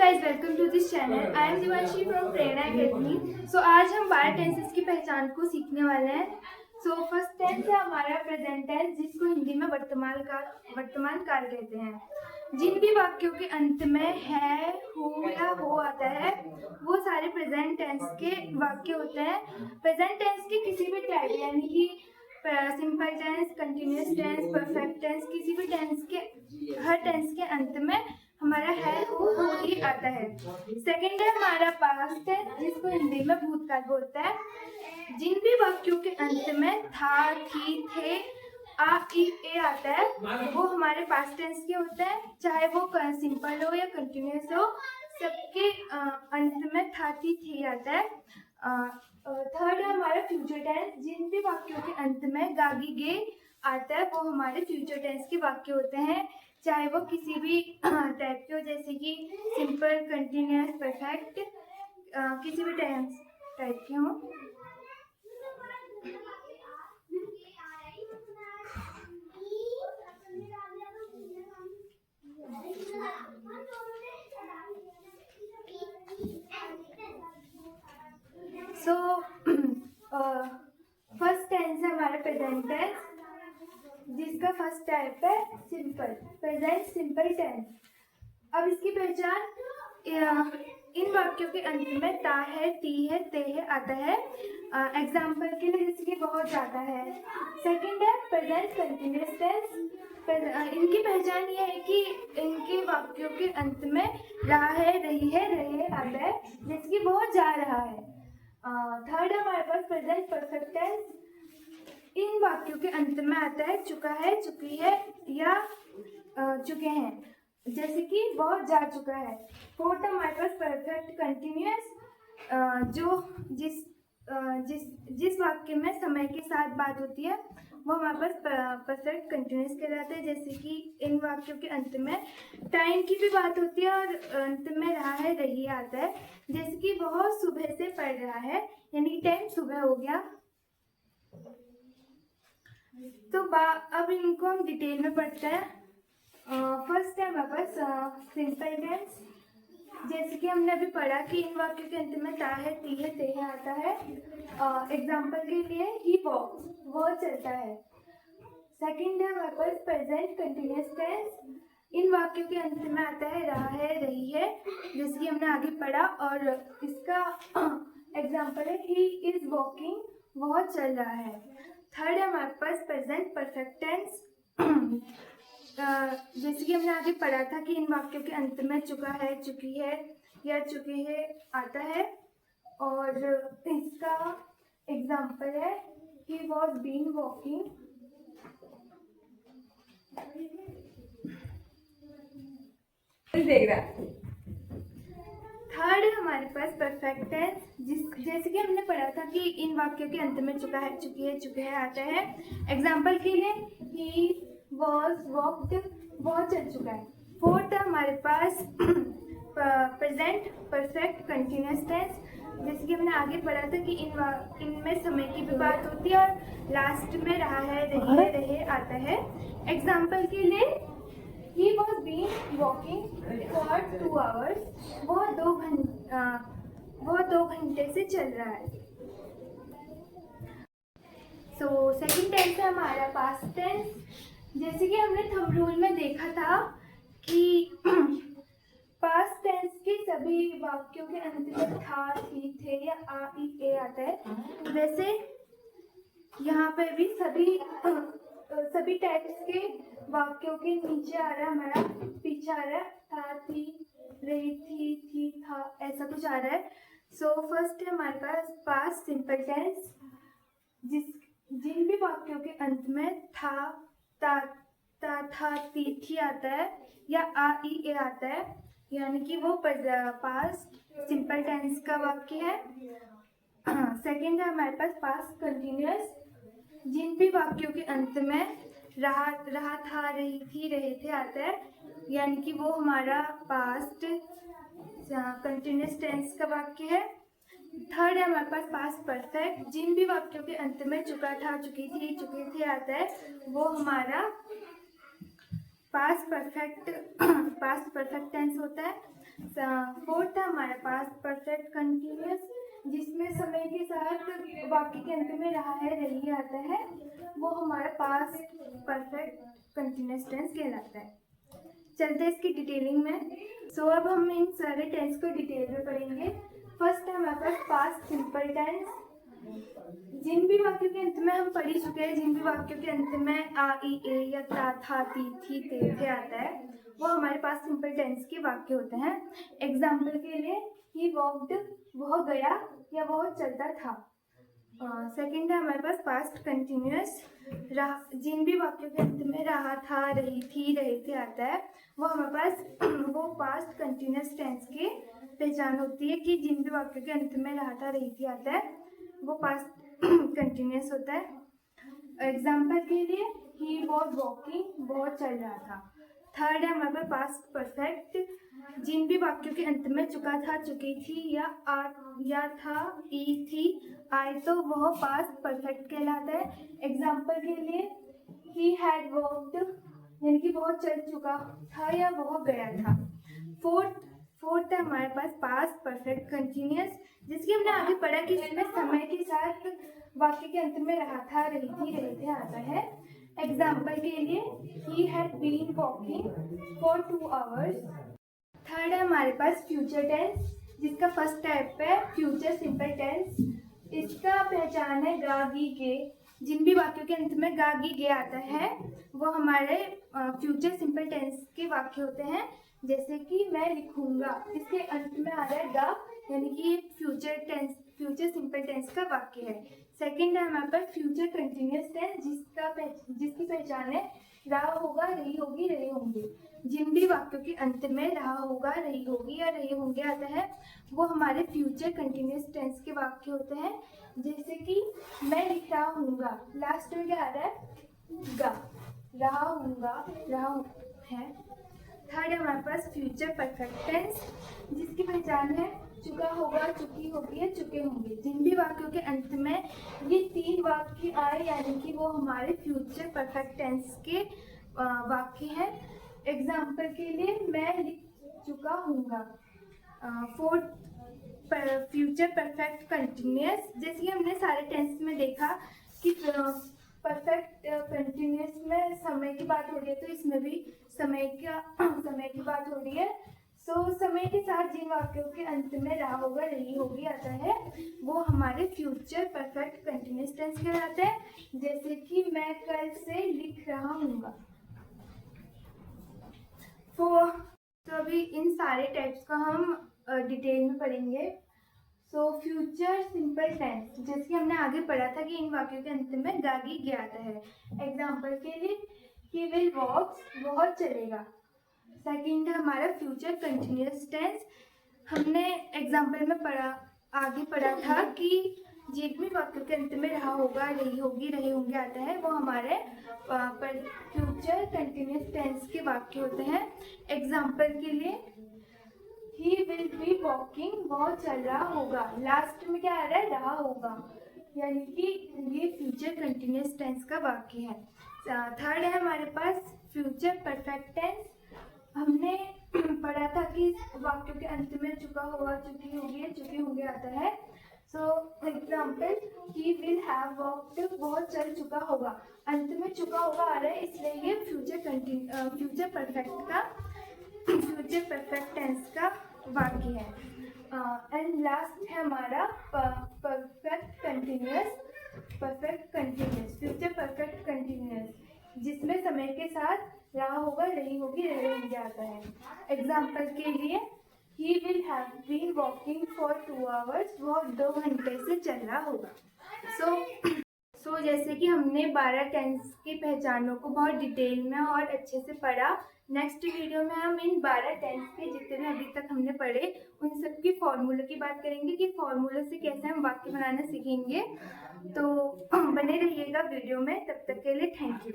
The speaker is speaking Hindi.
guys, welcome to this channel. I am Divanshi from Prerna Academy. So आज हम 12 टेंसेस की पहचान को सीखने वाले हैं. So फर्स्ट टेंस है हमारा प्रेजेंट टेंस, जिसको हिंदी में वर्तमान काल कहते हैं. जिन भी वाक्यों के अंत में है, हु या हो आता है वो सारे प्रेजेंट टेंस के वाक्य होते हैं. प्रेजेंट टेंस के किसी भी टाइप यानी कि simple tense, continuous tense, perfect tense, किसी भी टेंस के हर टेंस के अंत में हमारा है हो ही आता है. सेकंड है हमारा पास्ट टेंस, जिसको हिंदी में भूतकाल बोलते हैं. जिन भी वाक्यों के अंत में था, थी, थे, आ, ई, ए आता है वो हमारे पास्ट टेंस के होते हैं, चाहे वो सिंपल हो या कंटिन्यूस हो. सबके अंत में था, थी, थे आता है. थर्ड है हमारा फ्यूचर टेंस. जिन भी वाक्यों के अंत में गा, गी, गे आता है वो हमारे फ्यूचर टेंस के वाक्य होते हैं, चाहे वो किसी भी टाइप के हो, जैसे कि सिंपल, कंटिन्यूस, परफेक्ट, किसी भी टाइप के हों. सो फर्स्ट टेंस है हमारा प्रेजेंट टेंस, जिसका फर्स्ट टाइप है सिंपल, प्रेजेंट सिंपल टेंस. अब इसकी पहचान इन वाक्यों के अंत में ता है, ती है, ते है आता है. एग्जाम्पल के लिए जैसे कि बहुत ज़्यादा है. सेकंड है प्रेजेंट कंटिन्यूस टेंस. इनकी पहचान ये है कि इनके वाक्यों के अंत में रहा है, रही है, रहे आता है, जैसे कि बहुत जा रहा है. थर्ड है हमारे पास प्रेजेंट परफेक्ट टेंस. इन वाक्यों के अंत में आता है चुका है, चुकी है या चुके हैं, जैसे कि बहुत जा चुका है. फोर्थ है हमारे पास परफेक्ट कंटिन्यूस, जो जिस वाक्य में समय के साथ बात होती है वो हमारे पास परफेक्ट कंटिन्यूस कहलाता है, जैसे कि इन वाक्यों के अंत में टाइम की भी बात होती है और अंत में रहा है, रही आता है, जैसे कि बहुत सुबह से पढ़ रहा है यानी टाइम सुबह हो गया. तो अब इनको हम डिटेल में पढ़ते हैं. फर्स्ट है हमारे पास सिंपल टेंस. जैसे कि हमने अभी पढ़ा कि इन वाक्यों के अंत में ता है, ती है, ते है आता है. एग्जाम्पल के लिए ही वॉक्स, वो चलता है. सेकंड है हमारे पास प्रेजेंट कंटिन्यूस टेंस. इन वाक्यों के अंत में आता है रहा है, रही है, जैसे कि हमने आगे पढ़ा, और इसका एग्जाम्पल है ही इज वॉकिंग, वह चल रहा है. थर्ड है हमारे पास प्रेजेंट परफेक्ट टेंस. जैसे कि हमने आगे पढ़ा था कि इन वाक्यों के अंत में चुका है, चुकी है या चुके हैं आता है, और इसका एग्जाम्पल है he was been walking. Third है हमारे पास परफेक्ट टेंस. जैसे कि हमने पढ़ा था कि इन वाक्यों के अंत में चुका है, चुकी है, चुके हैं आता है. एग्जाम्पल के लिए ही वॉज वॉक्ड, वह चल चुका है. फोर्थ है हमारे पास प्रेजेंट परफेक्ट कंटिन्यूस टेंस. जैसे कि हमने आगे पढ़ा था कि इनमें समय की भी बात होती है और लास्ट में रहा है, रही है, रहे आता है. एग्जाम्पल के लिए he was been walking for 2 hours. वो 2 घंटे से चल रहा है. सो सेकंड टेंस है हमारा पास्ट टेंस. जैसे कि हमने थंब रूल में देखा था कि पास्ट टेंस के सभी वाक्यों के अंत में था, थी, थे या आ, ई, ए आता है. वैसे यहाँ पे भी सभी टाइप्स के वाक्यों के नीचे आ रहा है, हमारा पीछे आ रहा है था, थी, रही, थी, था, ऐसा कुछ आ रहा है. सो फर्स्ट है हमारे पास पास्ट सिंपल टेंस. जिन भी वाक्यों के अंत में था, था, थी आता है या आ, ई, ए आता है, यानी कि वो पास्ट सिंपल टेंस का वाक्य है. सेकंड है हमारे पास पास्ट कंटिन्यूस. जिन भी वाक्यों के अंत में रहा था, रही थी, रहे थे आता है, यानी कि वो हमारा पास्ट कंटिन्यूस टेंस का वाक्य है. थर्ड है हमारे पास पास्ट परफेक्ट. जिन भी वाक्यों के अंत में चुका था, चुकी थी, चुके थे आता है, वो हमारा पास्ट परफेक्ट टेंस होता है. फोर्थ है हमारे पास परफेक्ट कंटिन्यूअस, जिसमें समय के साथ वाक्य के अंत में रहा है रही आता है, वो हमारा पास परफेक्ट कंटिन्यूअस टेंस कहलाता है। चलते हैं इसकी डिटेलिंग में। सो अब हम इन सारे टेंस को डिटेल में पढ़ेंगे। फर्स्ट है हमारे पास पास्ट सिंपल टेंस। जिन भी वाक्यों के अंत में हम पढ़ ही चुके हैं, जिन भी वाक्यों के अंत में आ ई ए या ता था ती थी ते थे आता है, वो हमारे पास सिंपल टेंस के वाक्य होते हैं। एग्जाम्पल के लिए ही वॉक्ड, वह गया या वह चलता था। सेकंड है हमारे पास पास्ट कंटिन्यूअस। जिन भी वाक्यों के अंत में रहा था, रही थी, रहे थे आता है, वो हमारे पास वो पास्ट कंटिन्यूअस टेंस की पहचान होती है कि जिन भी वाक्यों के अंत में रहा था, रही थी आता है, वो पास्ट कंटिन्यूअस होता है। एग्जाम्पल के लिए ही वॉज वॉकिंग, वो चल रहा था। थर्ड है हमारे पास पास्ट परफेक्ट। जिन भी वाक्यों के अंत में चुका था, चुकी थी या था, ई थी, आए, तो वह पास्ट परफेक्ट कहलाता है। एग्जाम्पल के लिए ही हैड वॉक्ड, यानी कि वह चल चुका था या वह गया था। फोर्थ है हमारे पास पास्ट परफेक्ट कंटिन्यूअस, जिसकी हमने आगे पढ़ा कि इसमें समय के साथ वाक्य के अंत में रहा था, रही थी, रहे थे आता है। एग्जाम्पल के लिए he had been walking for 2 hours। Third है हमारे पास फ्यूचर टेंस, जिसका फर्स्ट टाइप है फ्यूचर सिंपल टेंस। इसका पहचान है गा गी गे। जिन भी वाक्यों के अंत में गा गी गे आता है, वो हमारे फ्यूचर सिंपल टेंस के वाक्य होते हैं। जैसे कि मैं लिखूंगा, इसके अंत में आ रहा है गा, यानी कि ये फ्यूचर सिंपल टेंस का वाक्य है। सेकंड है हमारे पास फ्यूचर कंटिन्यूअस टेंस, जिसकी पहचान है रहा होगा, रही होगी, रहे होंगे। जिन भी वाक्यों के अंत में रहा होगा, रही होगी या रहे होंगे आता है, वो हमारे फ्यूचर कंटिन्यूअस टेंस के वाक्य होते हैं। जैसे कि मैं लिख रहा हूँगा, लास्ट में क्या आ रहा है गा, रहा हूँगा, रहा है। थर्ड है हमारे पास फ्यूचर परफेक्ट टेंस, जिसकी पहचान है चुका होगा, चुकी होगी या चुके होंगे। जिन भी वाक्यों के अंत में ये 3 वाक्य आए, यानी कि वो हमारे फ्यूचर परफेक्ट टेंस के वाक्य हैं। एग्जाम्पल के लिए मैं लिख चुका हूँगा। फोर्थ फ्यूचर परफेक्ट कंटिन्यूअस, जैसे कि हमने सारे टेंस में देखा कि परफेक्ट कंटिन्यूअस में समय की बात हो रही है, तो इसमें भी समय की बात हो रही है। सो समय के साथ जिन वाक्यों के अंत में रहा होगा, रही होगी आता है, वो हमारे फ्यूचर परफेक्ट कंटिन्यूअस टेंस कहलाते हैं। जैसे कि मैं कल से लिख रहा हूँगा। तो अभी इन सारे टाइप्स का हम डिटेल में पढ़ेंगे। सो फ्यूचर सिंपल टेंस, जैसे कि हमने आगे पढ़ा था कि इन वाक्यों के अंत में गागी गया आता है। एग्जाम्पल के लिए ही विल वॉक, वह चलेगा। सेकंड है हमारा फ्यूचर कंटिन्यूअस टेंस। हमने एग्जाम्पल में आगे पढ़ा था कि जिन भी वाक्यों के अंत में रहा होगा, रही होगी, रहे होंगे आता है, वो हमारे फ्यूचर कंटिन्यूअस टेंस के वाक्य होते हैं। एग्जाम्पल के लिए ही विल बी वॉकिंग, वह चल रहा होगा। लास्ट में क्या आ रहा है रहा होगा, यानी कि ये फ्यूचर कंटिन्यूअस टेंस का वाक्य है। थर्ड है हमारे पास फ्यूचर परफेक्ट टेंस। हमने पढ़ा था कि वाक्यों के अंत में चुका होगा, चुकी होगी या चुके होंगे आता है। So example he will have walked, वह चल चुका होगा। अंत में चुका होगा आ रहा है, इसलिए ये फ्यूचर परफेक्ट टेंस का वाक्य है। एंड लास्ट है हमारा perfect continuous, future perfect continuous, जिसमें समय के साथ रहा होगा, रही होगी, रहे होंगे आता है। एग्जाम्पल के लिए he will have been walking for 2 hours, वह 2 घंटे से चल रहा होगा। सो जैसे कि हमने 12 टेंस की पहचानों को बहुत डिटेल में और अच्छे से पढ़ा, नेक्स्ट वीडियो में हम इन 12 टेंस के जितने अभी तक हमने पढ़े उन सब की फॉर्मूले की बात करेंगे कि फॉर्मूले से कैसे हम वाक्य बनाना सीखेंगे। तो बने रहिएगा वीडियो में, तब तक के लिए थैंक यू।